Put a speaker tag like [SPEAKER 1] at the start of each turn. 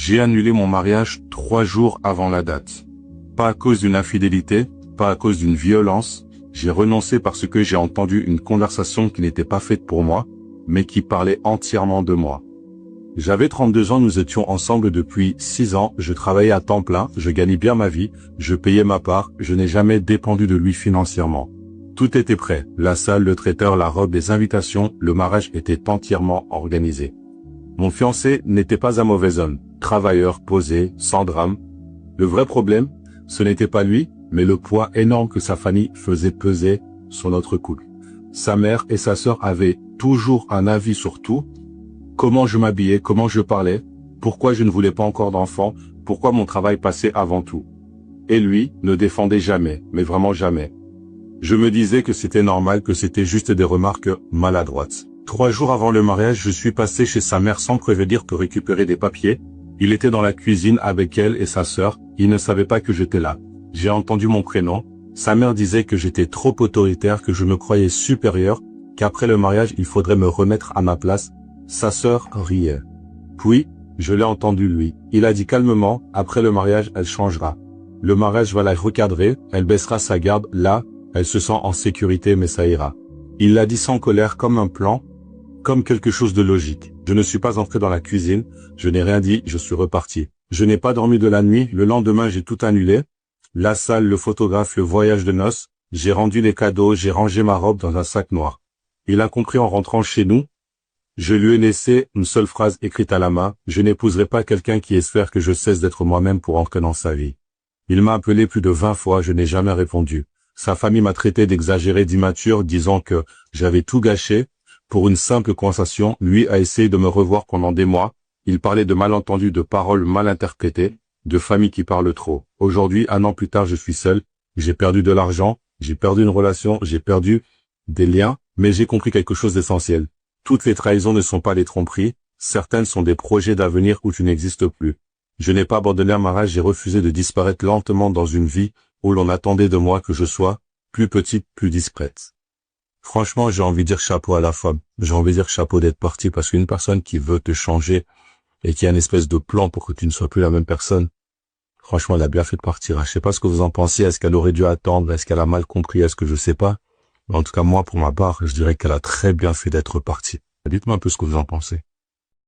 [SPEAKER 1] J'ai annulé mon mariage 3 jours avant la date. Pas à cause d'une infidélité, pas à cause d'une violence. J'ai renoncé parce que j'ai entendu une conversation qui n'était pas faite pour moi, mais qui parlait entièrement de moi. J'avais 32 ans, nous étions ensemble depuis 6 ans, je travaillais à temps plein, je gagnais bien ma vie, je payais ma part, je n'ai jamais dépendu de lui financièrement. Tout était prêt, la salle, le traiteur, la robe, les invitations, le mariage était entièrement organisé. Mon fiancé n'était pas un mauvais homme, travailleur, posé, sans drame. Le vrai problème, ce n'était pas lui, mais le poids énorme que sa famille faisait peser sur notre couple. Sa mère et sa sœur avaient toujours un avis sur tout. Comment je m'habillais, comment je parlais, pourquoi je ne voulais pas encore d'enfants, pourquoi mon travail passait avant tout. Et lui ne défendait jamais, mais vraiment jamais. Je me disais que c'était normal, que c'était juste des remarques maladroites. 3 jours avant le mariage, je suis passé chez sa mère sans prévenir pour récupérer des papiers. Il était dans la cuisine avec elle et sa sœur, il ne savait pas que j'étais là. J'ai entendu mon prénom, sa mère disait que j'étais trop autoritaire, que je me croyais supérieur, qu'après le mariage il faudrait me remettre à ma place. Sa sœur riait. Puis, je l'ai entendu lui. Il a dit calmement, après le mariage, elle changera. Le mariage va la recadrer, elle baissera sa garde, là, elle se sent en sécurité mais ça ira. Il l'a dit sans colère, comme un plan, comme quelque chose de logique. Je ne suis pas entré dans la cuisine, je n'ai rien dit, je suis reparti. Je n'ai pas dormi de la nuit, le lendemain j'ai tout annulé. La salle, le photographe, le voyage de noces, j'ai rendu les cadeaux, j'ai rangé ma robe dans un sac noir. Il a compris en rentrant chez nous. Je lui ai laissé une seule phrase écrite à la main, je n'épouserai pas quelqu'un qui espère que je cesse d'être moi-même pour entrer dans sa vie. Il m'a appelé plus de 20 fois, je n'ai jamais répondu. Sa famille m'a traité d'exagéré, d'immature, disant que j'avais tout gâché. Pour une simple conversation, lui a essayé de me revoir pendant des mois. Il parlait de malentendus, de paroles mal interprétées, de familles qui parlent trop. Aujourd'hui, 1 an plus tard, je suis seul. J'ai perdu de l'argent, j'ai perdu une relation, j'ai perdu des liens, mais j'ai compris quelque chose d'essentiel. Toutes les trahisons ne sont pas des tromperies, certaines sont des projets d'avenir où tu n'existes plus. Je n'ai pas abandonné un mariage, j'ai refusé de disparaître lentement dans une vie où l'on attendait de moi que je sois plus petite, plus discrète. Franchement, j'ai envie de dire chapeau à la femme. J'ai envie de dire chapeau d'être parti parce qu'une personne qui veut te changer et qui a une espèce de plan pour que tu ne sois plus la même personne, franchement, elle a bien fait de partir. Je sais pas ce que vous en pensez. Est-ce qu'elle aurait dû attendre? Est-ce qu'elle a mal compris? Est-ce que je sais pas? En tout cas, moi, pour ma part, je dirais qu'elle a très bien fait d'être partie. Dites-moi un peu ce que vous en pensez.